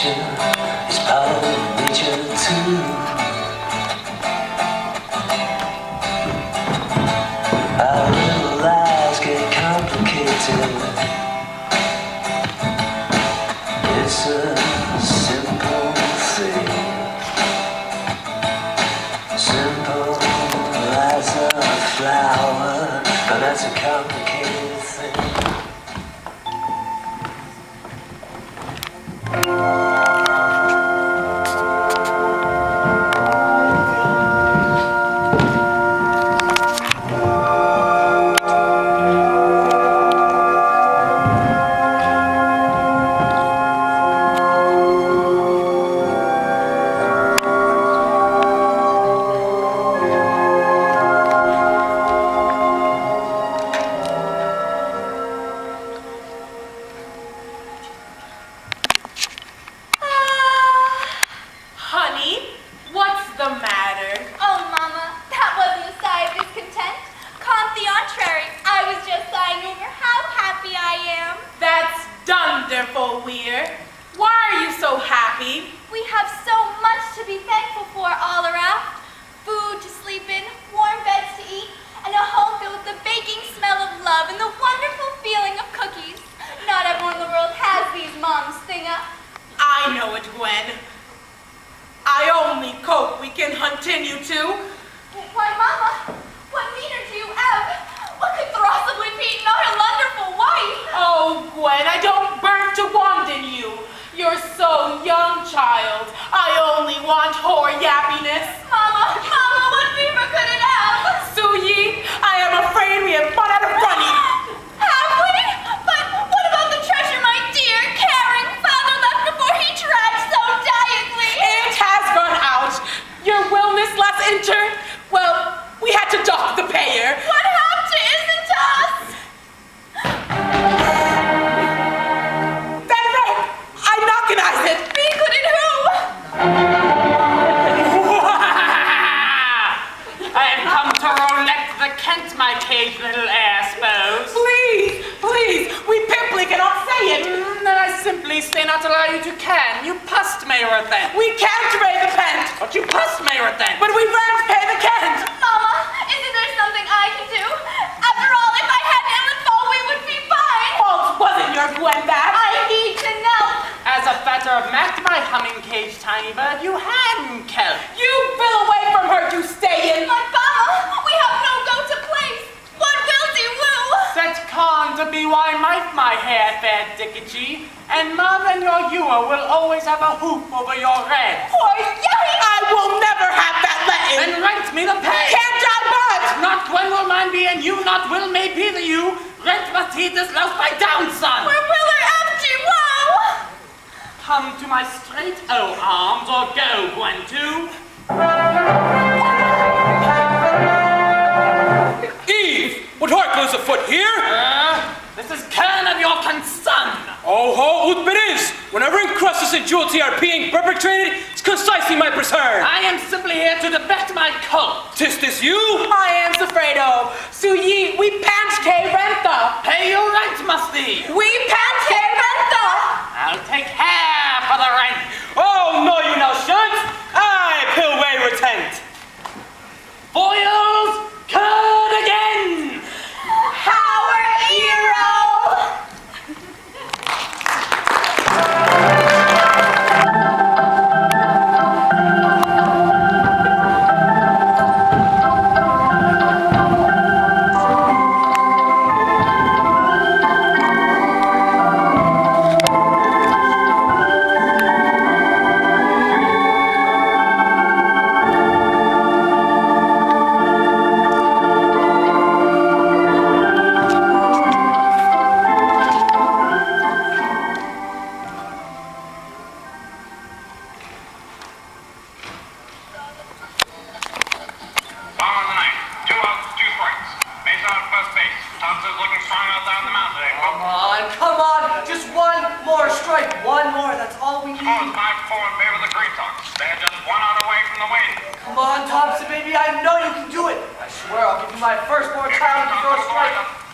nature is part of nature too. Our little lives get complicated. It's a simple thing, simple as a flower, but that's a complicated thing.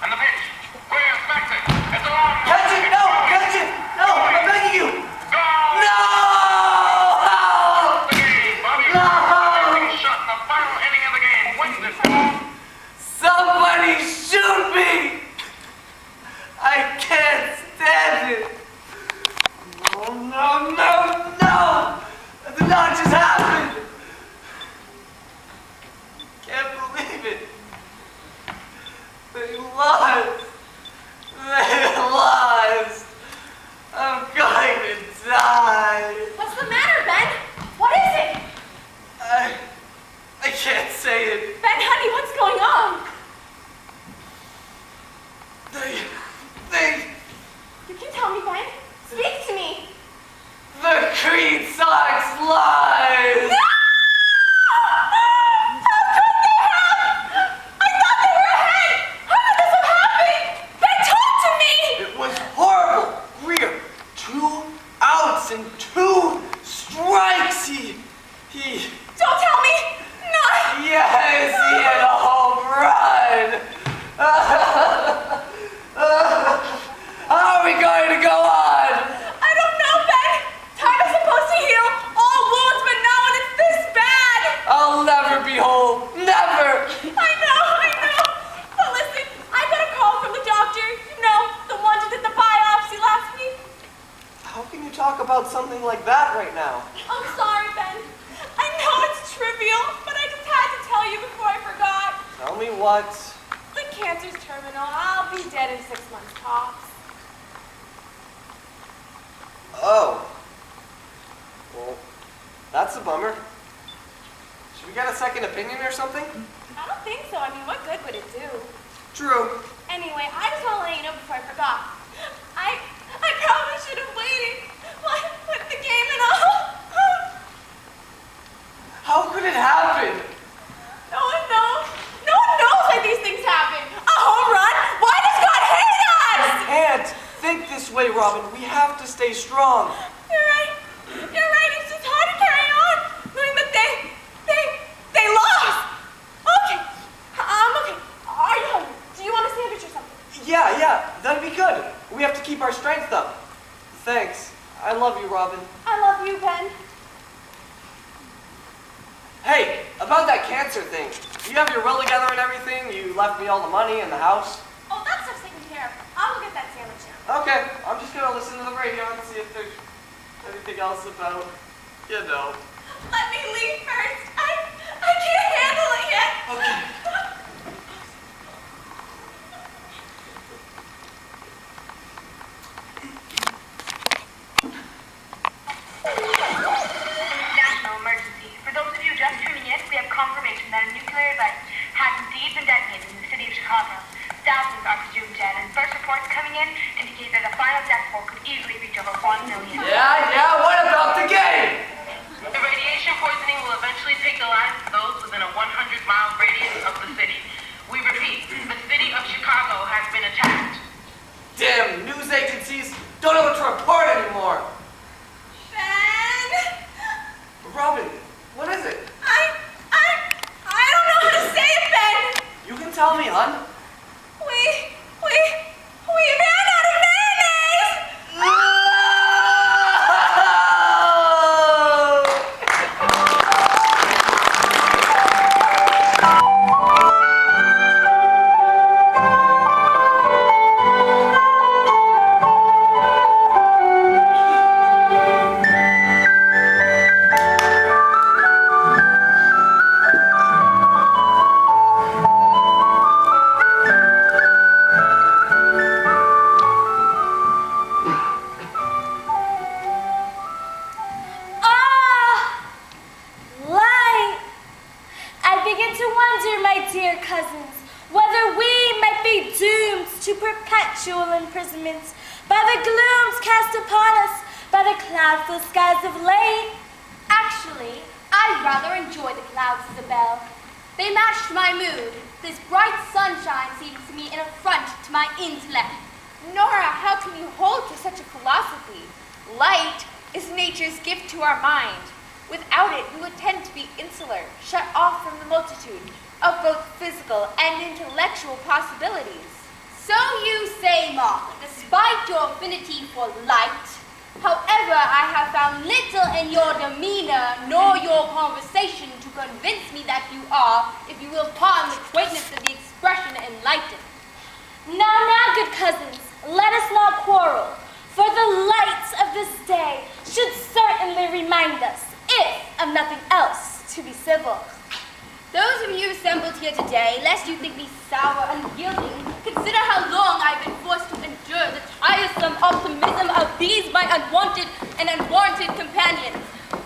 And the pitch. Catch it! No! Catch it! No! I'm begging you! Go! No! I can't stand it. No, no, no, no! That did not just happen. Can't believe it. They lost. They lost. I'm going to die. What's the matter, Ben? What is it? I can't say it. Ben, honey, what's going on? You can tell me, Ben. Speak to me. The Creed Sox lies. No! How could they have? I thought they were ahead. How could this have happened? Ben, talk to me. It was horrible. Greer, 2 outs and 2 strikes. He. Don't tell me. Not. Yes, he hit a home run. How are we going to go on? I don't know, Ben. Time is supposed to heal all wounds, but not when it's this bad. I'll never be whole. Never. I know. But listen, I got a call from the doctor. You know, the one who did the biopsy last week. How can you talk about something like that right now? I'm sorry, Ben. I know it's trivial, but I just had to tell you before I forgot. Tell me what? The cancer's terminal. I'll be dead in 6 months tops. Oh. Well, that's a bummer. Should we get a second opinion or something? I don't think so. I mean, what good would it do? True. Anyway, I just want to let you know before I forgot. I probably should have waited. With the game and all. How could it happen? No one knows. No one knows why these things happen. A home run? Why does God hate us? We can't think this way, Robin. We have to stay strong. You're right. It's just hard to carry on knowing that they lost. Okay. I'm okay. Are you hungry? Do you want a sandwich or something? Yeah, that'd be good. We have to keep our strength up. Thanks. I love you, Robin. I love you, Ben. Hey, about that cancer thing. You have your will together and everything? You left me all the money and the house? Oh, that stuff's taken care of. I'll go get that sandwich now. Okay, I'm just gonna listen to the radio and see if there's anything else about, you know. Let me leave first. I can't handle it yet. Okay. National emergency. For those of you just tuning in, we have confirmation that a nuclear device has indeed been detonated in the city of Chicago. Thousands are presumed dead, and first reports coming in indicate that the final death toll could easily reach over 1 million. Yeah, what about the game? The radiation poisoning will eventually take the lives of those within a 100-mile radius of the city. We repeat, the city of Chicago has been attacked. Damn news agencies don't know what to report anymore. Ben. Robin, what is it? I don't know how to say it, Ben. You can tell me, hon. We ran out of mayonnaise. Imprisonments, by the glooms cast upon us, by the cloudful skies of late. Actually, I rather enjoy the clouds, Isabel. They matched my mood. This bright sunshine seems to me an affront to my intellect. Nora, how can you hold to such a philosophy? Light is nature's gift to our mind. Without it, we would tend to be insular, shut off from the multitude of both physical and intellectual possibilities. So you say, Mark, despite your affinity for light. However, I have found little in your demeanor nor your conversation to convince me that you are, if you will pardon the quaintness of the expression, enlightened. Now, good cousins, moral, for the lights of this day should certainly remind us, if of nothing else, to be civil. Those of you assembled here today, lest you think me sour and unyielding, consider how long I've been forced to endure the tiresome optimism of these my unwanted and unwarranted companions.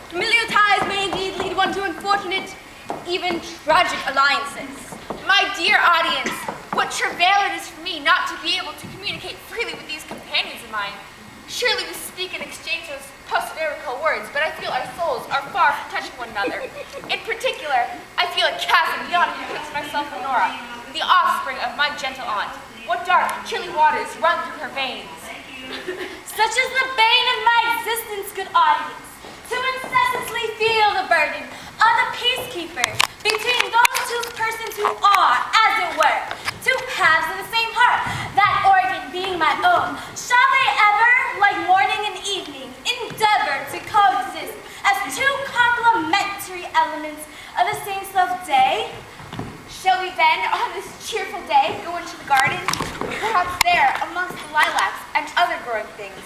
Familiar ties may indeed lead one to unfortunate, even tragic alliances. My dear audience, what travail it is for me not to be able to communicate freely with these companions of mine. Surely we speak and exchange those post-lyrical words, but I feel our souls are far from touching one another. In particular, I feel a chasm yawning betwixt myself and Nora, the offspring of my gentle aunt. What dark, chilly waters run through her veins. Such is the bane of my existence, good audience, to incessantly feel the burden of the peacekeeper between those two persons who are, as it were, two halves of the same heart, that organ being my own. Shall they ever, like morning and evening, endeavor to coexist as two complementary elements of the same self-day? Shall we then, on this cheerful day, go into the garden? Perhaps there, amongst the lilacs and other growing things,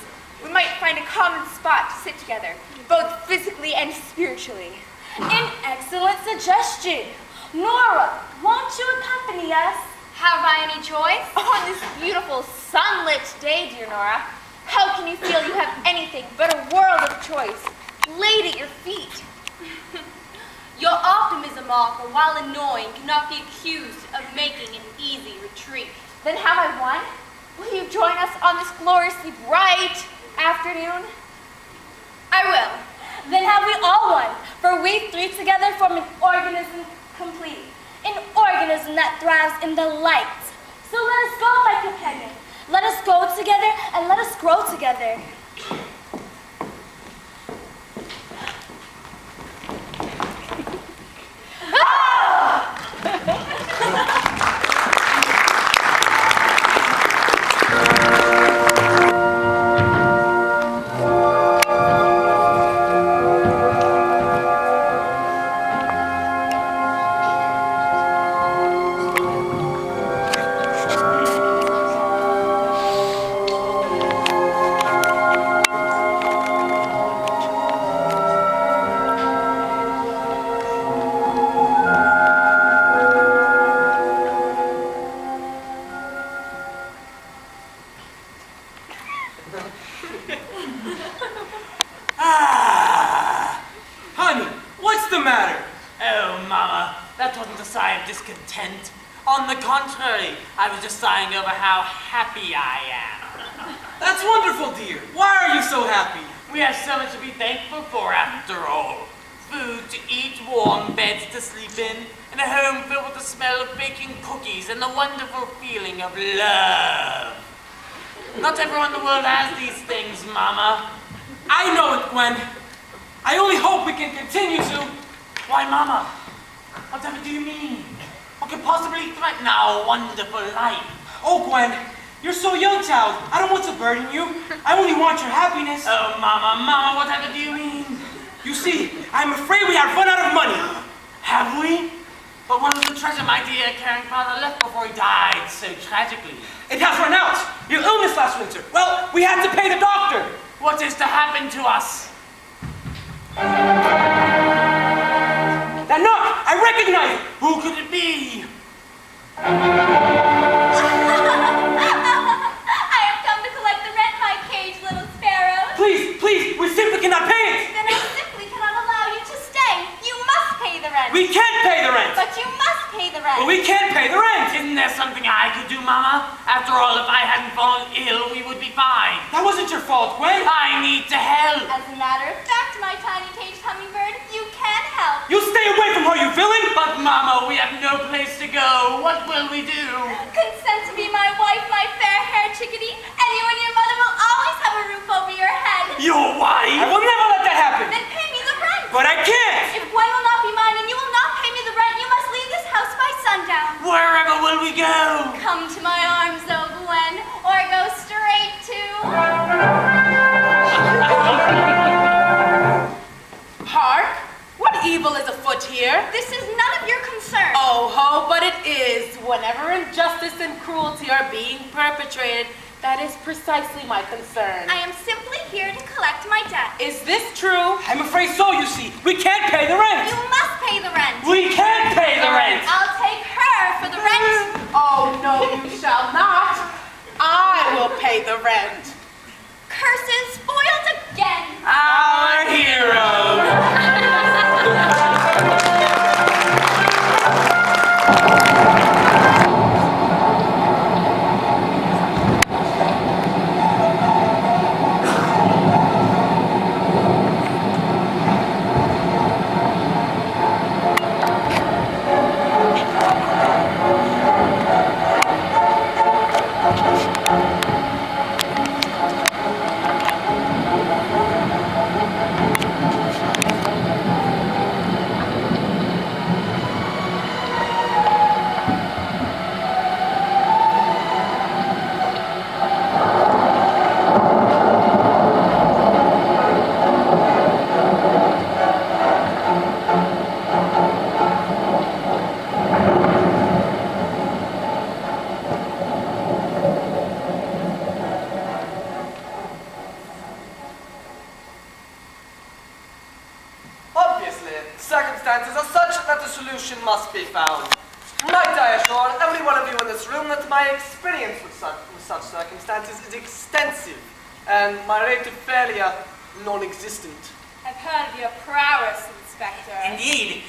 we might find a common spot to sit together, both physically and spiritually. An excellent suggestion. Nora, won't you accompany us? Have I any choice? On this beautiful sunlit day, dear Nora, how can you feel you have anything but a world of choice laid at your feet? Your optimism, Arthur, while annoying, cannot be accused of making an easy retreat. Then have I won? Will you join us on this gloriously bright afternoon? I will. Then have we all won, for we three together form an organism complete, an organism that thrives in the light. So let us go, my companion. Let us go together and let us grow together. Honey, what's the matter? Oh, Mama, that wasn't a sigh of discontent. On the contrary, I was just sighing over how happy I am. That's wonderful, dear. Why are you so happy? We have so much to be thankful for, after all. Food to eat, warm beds to sleep in, and a home filled with the smell of baking cookies and the wonderful feeling of love. Not everyone in the world has these things, Mama. I know it, Gwen. I only hope we can continue to... Why, Mama? Whatever do you mean? What could possibly threaten our wonderful life? Oh, Gwen, you're so young, child. I don't want to burden you. I only want your happiness. Oh, Mama, whatever do you mean? You see, I'm afraid we have run out of money. Have we? But what was the treasure my dear caring father left before he died so tragically? It has run out. Your illness last winter. Well, we had to pay the doctor. What is to happen to us? That knock! I recognize it! Who could it be? I have come to collect the rent, my cage, little sparrow. Please, we simply cannot pay it! Then I simply cannot allow you to stay. You must pay the rent. We can't pay the rent! But you must pay the rent. But we can't pay the rent! Isn't there something I could do, Mama? After all, if I hadn't fallen ill, we would be fine. That wasn't your fault, Gwen. I need to help. As a matter of fact, my tiny caged hummingbird, you can help. You stay away from her, you villain! But, Mama, we have no place to go. What will we do? Consent to be my wife, my fair-haired chickadee, and you and your mother will always have a roof over your head. Your wife? I will never let that happen. Then pay me the rent. But I can't. If Gwen will not be mine and you will not pay me the rent, you must leave this house by sundown. Wherever will we go? Come to my arms, oh Gwen, or go straight to... Hark! What evil is afoot here? This is none of your concern. Oh ho, but it is. Whenever injustice and cruelty are being perpetrated, That is precisely my concern. I am simply here to collect my debt. Is this true? I'm afraid so, you see. We can't pay the rent. You must pay the rent. We can't pay the rent. I'll take her for the rent. Oh, no, you shall not. I will pay the rent. Curses, foiled again. Our hero. Obviously, circumstances are such that a solution must be found. Might I assure every one of you in this room that my experience with such circumstances is extensive, and my rate of failure non-existent. I've heard of your prowess, Inspector.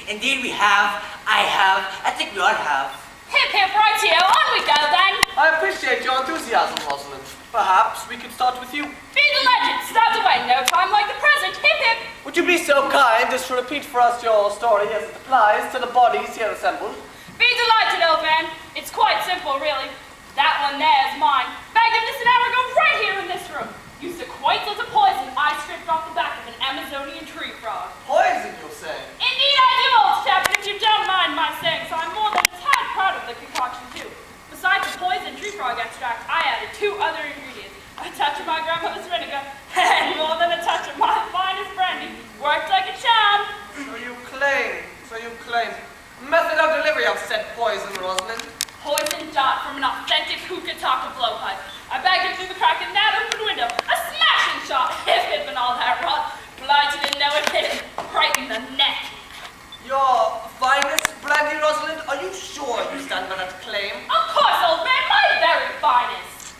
Indeed we have. I think we all have. Hip hip right here, on we go then. I appreciate your enthusiasm, Rosalind. Perhaps we could start with you. Be the legend, start away, no time like the present, hip hip. Would you be so kind as to repeat for us your story as it applies to the bodies here assembled? Be delighted, old man. It's quite simple, really. That one there is mine. Bagged him just an hour ago right here in this room. Used a quite as a poison I stripped off the back of an Amazonian tree frog. Poison, you'll say? Indeed I do, old chap, and if you don't mind my saying so, I'm more than a tad proud of the concoction, too. Besides the poison tree frog extract, I added 2 other ingredients. A touch of my grandmother's vinegar, and more than a touch of my finest brandy. Worked like a charm. So you claim. Method of delivery of said poison, Rosalind. Poison dart from an authentic hookah-taka blowpipe. I bagged it through the crack in that open window. A smashing shot, hip and all that rot. Blighted and know it hit him right in the neck. Your finest brandy, Rosalind? Are you sure you stand by that claim? Of course, old man, my very finest.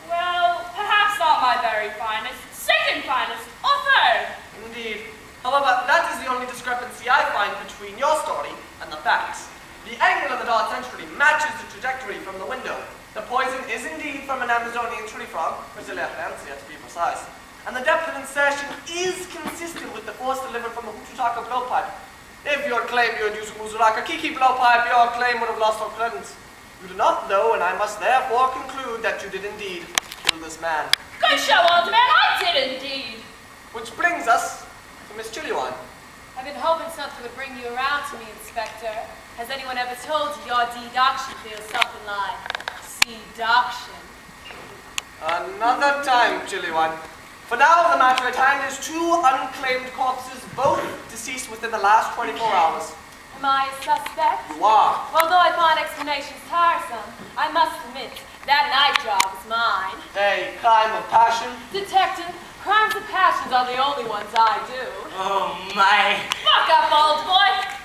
Well, perhaps not my very finest. Second finest, or third. Indeed. However, that is the only discrepancy I find between your story and the facts. The angle of the dart's entry matches the trajectory from the window. The poison is indeed from an Amazonian tree frog, Brazilian to be precise, and the depth of insertion is consistent with the force delivered from the Hututaka blowpipe. If you had claimed you had used a Muzuraka Kiki blowpipe, your claim would have lost all credence. You do not know, and I must therefore conclude that you did indeed kill this man. Good show, old man, I did indeed. Which brings us to Miss Chiliwan. I've been hoping something would bring you around to me, Inspector. Has anyone ever told you your deduction feels something like seduction? Another time, Chiliwan. For now, the matter at hand is 2 unclaimed corpses, both deceased within the last 24 hours. Am I a suspect? You are. Although I find explanations tiresome, I must admit that night job is mine. A crime of passion. Detective, crimes of passions are the only ones I do. Oh my. Fuck up, old boy.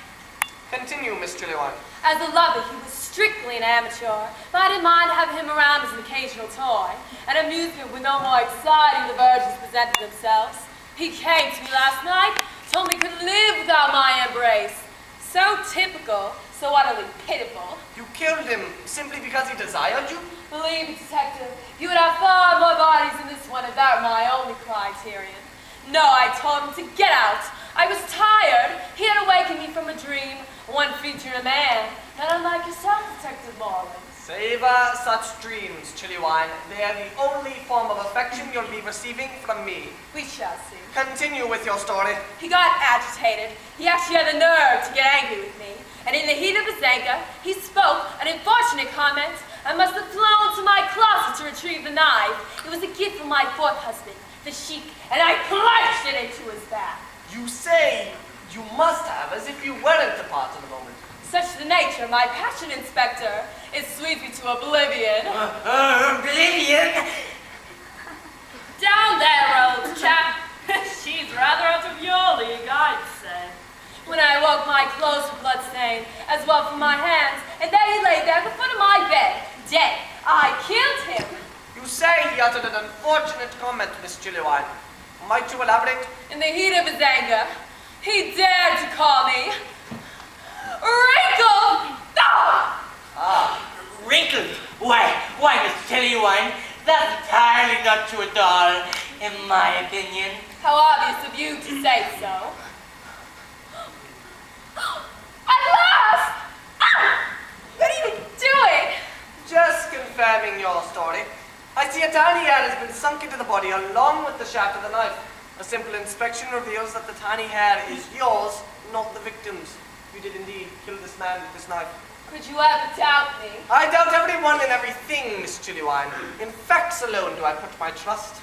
Continue, Miss Chiliwan. As a lover, he was strictly an amateur, but I didn't mind having him around as an occasional toy, an amusement when no more exciting diversions presented themselves. He came to me last night, told me he couldn't live without my embrace. So typical, so utterly pitiful. You killed him simply because he desired you? Believe me, Detective, you would have far more bodies than this one if that were my only criterion. No, I told him to get out. I was tired. He had awakened me from a dream, one featuring a man, not unlike yourself, Detective Morland. Savor such dreams, Chiliwan. They are the only form of affection you'll be receiving from me. We shall see. Continue with your story. He got agitated. He actually had the nerve to get angry with me. And in the heat of his anger, he spoke an unfortunate comment. I must have flown to my closet to retrieve the knife. It was a gift from my 4th husband, the Sheik, and I plunged it into his back. You say you must have, as if you weren't the part of the moment. Such the nature of my passion, Inspector. It sweeps me to oblivion. Oblivion? Down there, old chap. She's rather out of your league, I'd say. When I awoke, my clothes were bloodstained, as well from my hands, and there he lay there at the foot of my bed, dead. I killed him. You say he uttered an unfortunate comment, Miss Chilliwine. Might you elaborate? In the heat of his anger, he dared to call me Wrinkled. Wrinkled? Why, Miss Chilliwine, that's entirely not true at all, in my opinion. How obvious of you to say so. At last! What are you doing? Just confirming your story. I see a tiny hair has been sunk into the body along with the shaft of the knife. A simple inspection reveals that the tiny hair is yours, not the victim's. You did indeed kill this man with this knife. Could you ever doubt me? I doubt everyone and everything, Miss Chilliwine. In facts alone do I put my trust.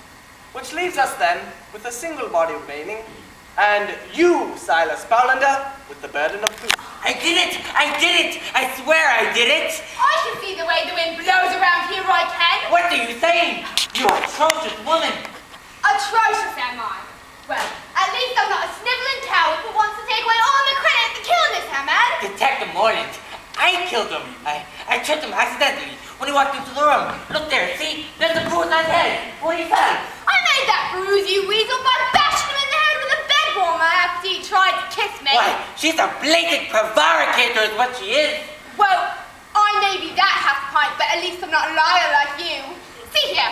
Which leaves us then with a single body remaining, and you, Silas Bowlander, with the burden of proof. I did it! I swear I did it! I can see the way the wind blows around here, I can. What are you saying? You atrocious woman! Atrocious am I. Well, at least I'm not a sniveling coward who wants to take away all the credit for killing this man. Detective Mordant, I killed him. I tripped him accidentally when he walked into the room. Look there, see? There's a bruise on his head. What he fell. I made that bruise, you weasel, by bashing him in the head with a bed warmer after he tried to kiss me. Why, she's a blatant prevaricator is what she is. Well, I may be that half pint, but at least I'm not a liar like you. See here.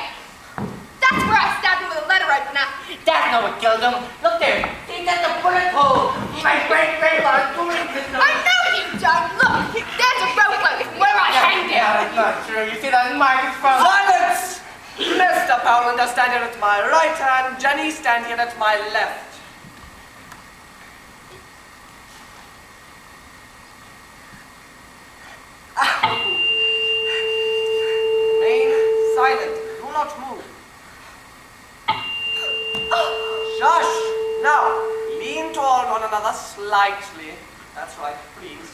That's where I stabbed him with a letter opener. That's not what killed him. Look there. See, that's a bullet hole. My great-grandfather doing this. I know you don't. Look, there's a rope from where I hanged him. Yeah, that's not true. You see that mark is from... Silence! Mr. Bowlander, stand here at my right hand. Jenny, stand here at my left. Remain silent. Do not move. Shush! Now, lean toward one another slightly. That's right, please.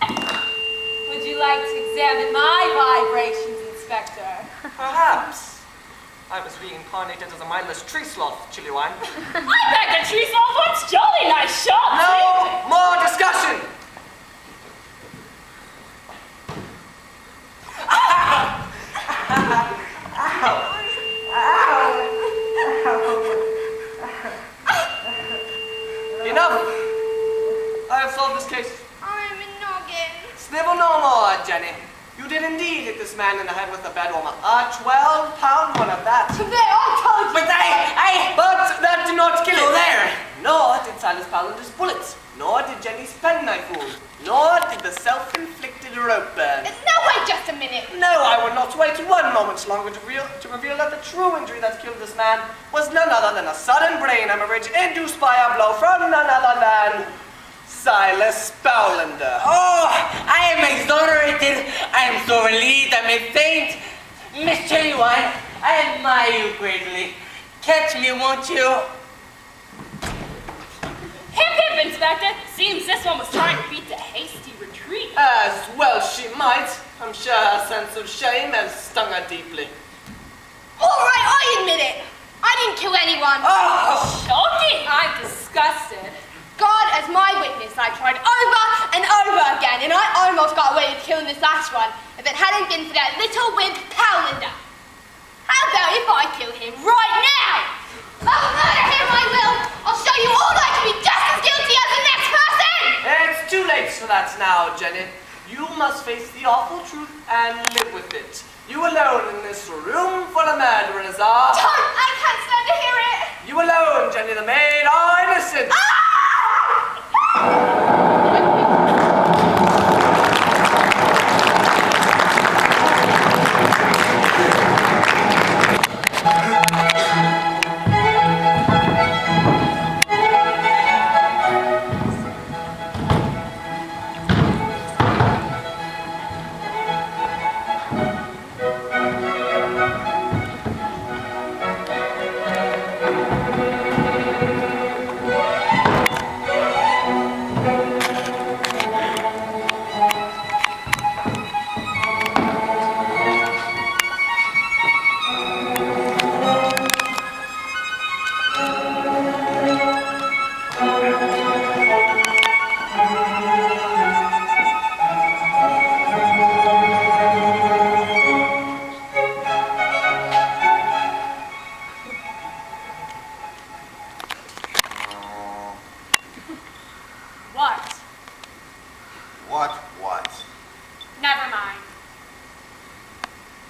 Would you like to examine my vibrations, Inspector? Perhaps. I was reincarnated as a mindless tree sloth, Chilliwine. I bet the tree saw once. Jolly nice shot. No more discussion! Enough! I have solved this case. I'm a noggin. Snivel no more, Jenny. You did indeed hit this man in the head with a bed warmer. A 12-pound one at that. There, I told you. But But that did not kill him. there. Nor did Silas Ballander's bullets. Nor did Jenny's penknife wound. Nor did the self-inflicted rope burn. No, wait just a minute. No, I will not wait 1 moment longer to reveal that the true injury that killed this man was none other than a sudden brain hemorrhage induced by a blow from none other than Silas Bowlander. Oh, I am exonerated. I am so relieved I may faint. Miss Chilliwine, I admire you greatly. Catch me, won't you? Hip, hip, Inspector. Seems this one was trying to beat the hasty retreat. As well she might. I'm sure her sense of shame has stung her deeply. All right, I admit it. I didn't kill anyone. Oh! Shocking. I'm disgusted. God as my witness, I tried over and over again, and I almost got away with killing this last one if it hadn't been for that little wimp Powlander. How about if I kill him right now? I'll murder him, I will. I'll show you all I can be just as guilty as the next person. It's too late for that now, Jenny. You must face the awful truth and live with it. You alone in this room full of murderers are... Don't! I can't stand to hear it. You alone, Jenny the maid, are innocent.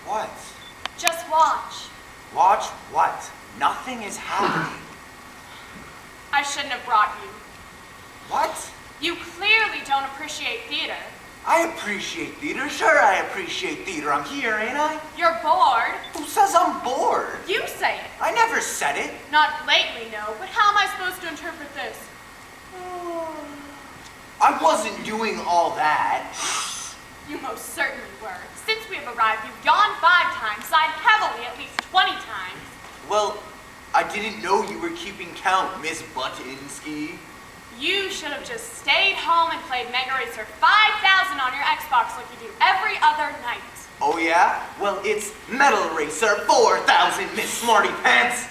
What? Just watch. Watch what? Nothing is happening. I shouldn't have brought you. What? You clearly don't appreciate theater. I appreciate theater. Sure, I appreciate theater. I'm here, ain't I? You're bored. Who says I'm bored? You say it. I never said it. Not lately, no, but how am I supposed to interpret this? I wasn't doing all that. You most certainly were. Since we have arrived, you've yawned 5 times, sighed heavily at least 20 times. Well, I didn't know you were keeping count, Miss Buttinsky. You should have just stayed home and played Mega Racer 5000 on your Xbox like you do every other night. Oh yeah? Well, it's Metal Racer 4000, Miss Smarty Pants.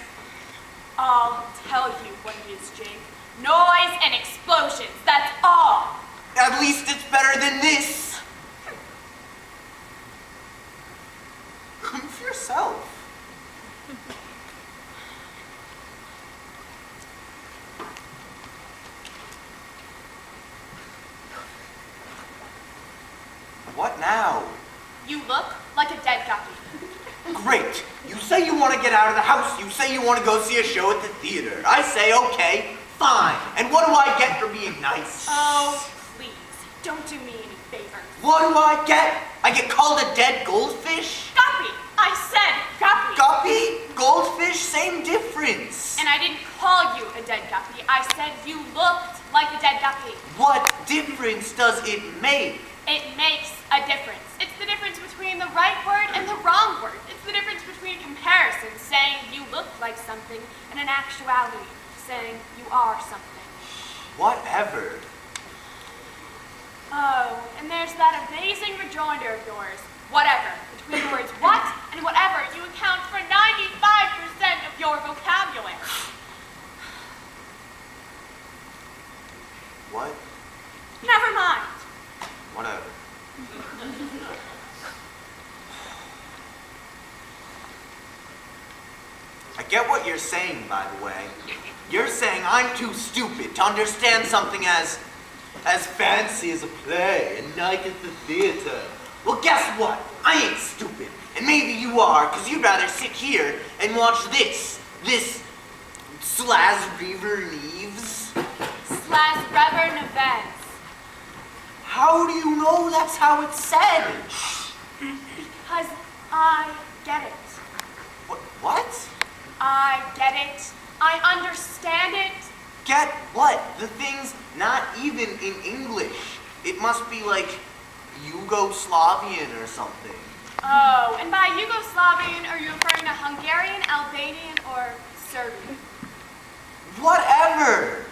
I'll tell you what it is, Jake. Noise and explosions, that's all. At least it's better than this. Come for yourself. What now? You look like a dead guppy. Great. You say you want to get out of the house. You say you want to go see a show at the theater. I say, okay, fine. And what do I get for being nice? Oh, please, don't do me any favors. What do I get? I get called a dead goldfish? Guppy! I said guppy! Guppy? Goldfish? Same difference. And I didn't call you a dead guppy. I said you looked like a dead guppy. What difference does it make? It makes a difference. It's the difference between the right word and the wrong word. It's the difference between comparison, saying you look like something, and in actuality, saying you are something. Whatever. Oh, and there's that amazing rejoinder of yours. Whatever. Between the words what and whatever, you account for 95% of your vocabulary. What? Never mind. Whatever. I get what you're saying, by the way. You're saying I'm too stupid to understand something as fancy as a play, a night at the theater. Well, guess what? I ain't stupid. And maybe you are, because you'd rather sit here and watch this SLASREVER Neves. SLASREVER Neves. How do you know that's how it's said? Because I get it. What? I get it. I understand it. Get what? The thing's not even in English. It must be like Yugoslavian or something. Oh, and by Yugoslavian, are you referring to Hungarian, Albanian, or Serbian? Whatever.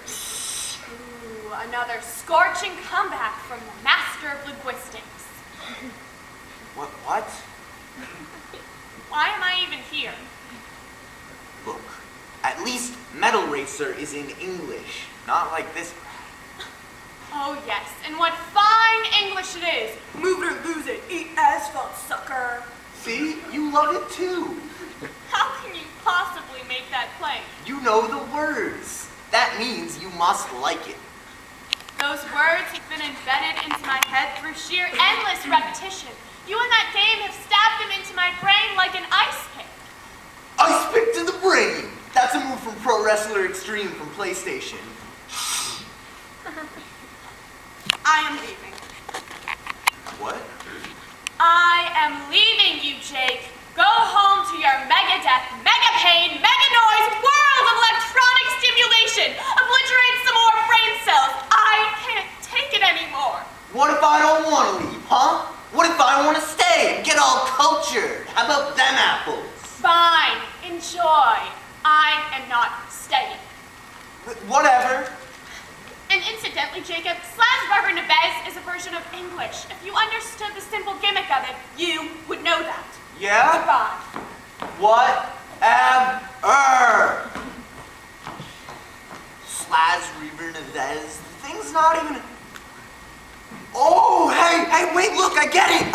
Ooh, another scorching comeback from the master of linguistics. What? Why am I even here? Look, at least Metal Racer is in English, not like this. Oh yes, and what fine English it is. Move it or lose it, eat asphalt, sucker. See, you love it too. How can you possibly make that plain? You know the words. That means you must like it. Those words have been embedded into my head through sheer endless repetition. You and that game have stabbed them into my brain like an ice pick. Ice pick to the brain. That's a move from Pro Wrestler Extreme from PlayStation. I am leaving. What? I am leaving you, Jake. Go home to your mega death, mega pain, mega noise, world of electronic stimulation. Obliterate some more brain cells. I can't take it anymore. What if I don't want to leave, huh? What if I want to stay and get all cultured? How about them apples? Fine. Enjoy. I am not staying. Whatever. And incidentally, Jacob, SLASREVER Neves is a version of English. If you understood the simple gimmick of it, you would know that. Yeah? Goodbye. Whatever. SLASREVER Neves. The thing's not even... Oh, hey, wait, look, I get it.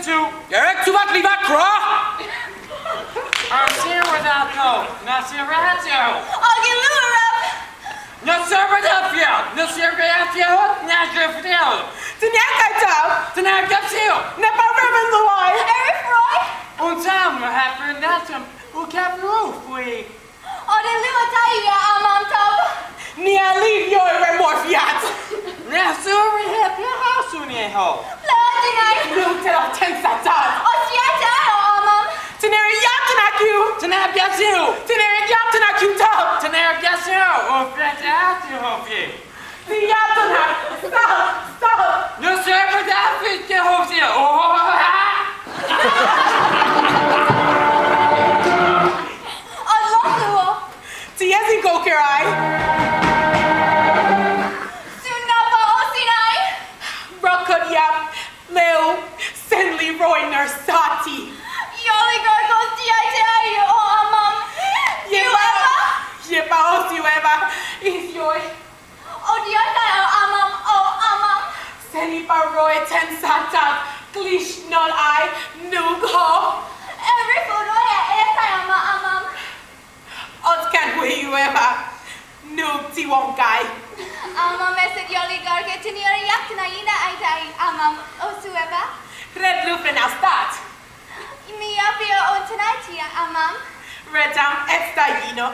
to. Eric, tu vas te lever, croix? I'm here without no. Not here without you. I'll get Lura. No Philadelphia. No Philadelphia. Not Philadelphia. Tonight gets you. Never ribbon the line. Eric Roy. On time, happen that who kept roof we. Oh, the Lura Taia, Tom. Nia leave your remorphiat. Now, so we have your house on your home. Tonight. No tell 10 satan. Oh, Tenere Yatanaku. Tonight gets you. Tenere Yatanaku top. Tonight gets you. Oh, fantastic, hope you. The Yatanak. Stop. No Philadelphia, get home here. Oh, Allah. Tiesi go Kirai. Sunapa Osinai. Rokut Yap. Leo. Senli Roy Nursati. Yoli Gargos Dia, oh, Amam. You ever? Yepa Osiweba. Is your. Oh, Dia, Amam, oh, Amam. Senipa Roy Ten Sata. Glish non I. Nugho. Every food, oh, Amam. Otkan we you ever. Nug Tiwonkai. Amam, said Yoli Garga, Tenere Yakinaina, I Amam, Osueva. Red Lupin now start. Me up here on tonight, Amam. Red down extra, you know.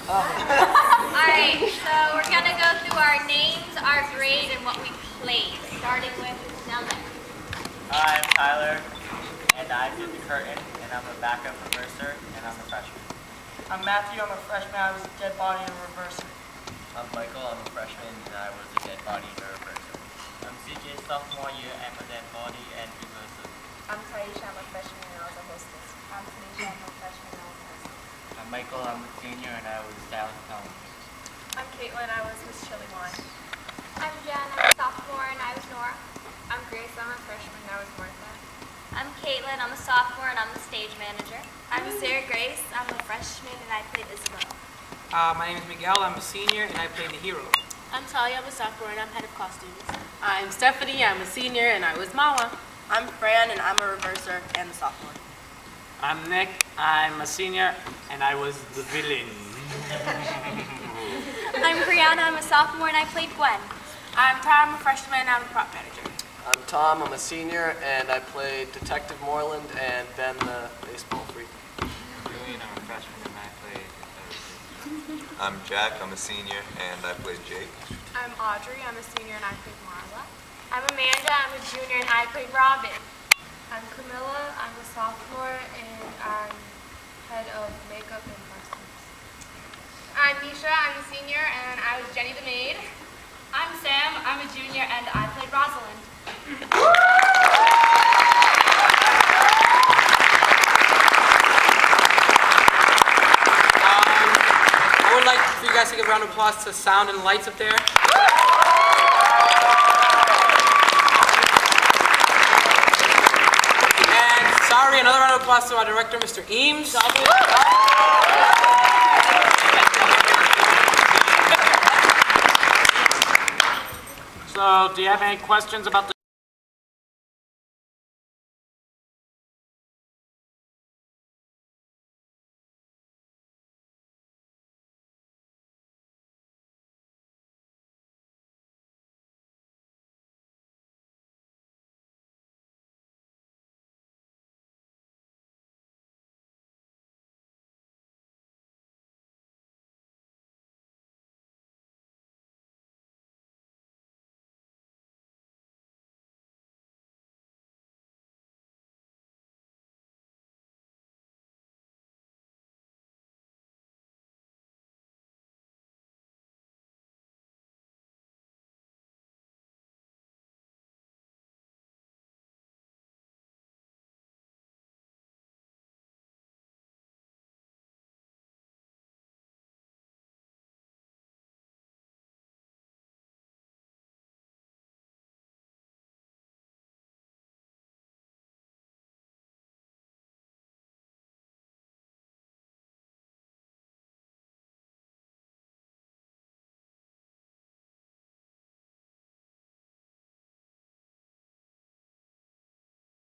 Alright, so we're gonna go through our names, our grade, and what we played, starting with Nelson. Hi, I'm Tyler, and I did the curtain, and I'm a backup reverser, and I'm a freshman. I'm Matthew, I'm a freshman, I was a dead body and a reverser. I'm Michael, I'm a freshman, and I was a dead body and a reverser. I'm CJ, sophomore year, I'm a dead body and reverser. I'm Taisha, I'm a freshman and I was a hostess. I'm Tanisha, I'm a freshman and I was a hostess. I'm Michael, I'm a senior, and I was Dallas Collins. I'm Caitlin, I was Miss Chili Wine. I'm Jen, I'm a sophomore, and I was Nora. I'm Grace, I'm a freshman and I was Martha. I'm Caitlin, I'm a sophomore, and I'm the stage manager. I'm Sarah Grace, I'm a freshman, and I played Isabel. My name is Miguel, I'm a senior, and I play the hero. I'm Talia, I'm a sophomore, and I'm head of costumes. I'm Stephanie, I'm a senior, and I was Mama. I'm Fran, and I'm a reverser and a sophomore. I'm Nick, I'm a senior, and I was the villain. I'm Brianna, I'm a sophomore, and I played Gwen. I'm Tom, I'm a freshman, and I'm a prop manager. I'm Tom, I'm a senior, and I played Detective Moreland and Ben the baseball freak. Julian, I'm a freshman, and I played I'm Jack, I'm a senior, and I played Jake. I'm Audrey, I'm a senior and I played Marla. I'm Amanda, I'm a junior, and I played Robin. I'm Camilla, I'm a sophomore and I'm head of makeup and costumes. I'm Misha, I'm a senior, and I was Jenny the maid. I'm Sam, I'm a junior, and I played Rosalind. I would like for you guys to give a round of applause to sound and lights up there. And sorry, another round of applause to our director, Mr. Eames. So, do you have any questions about the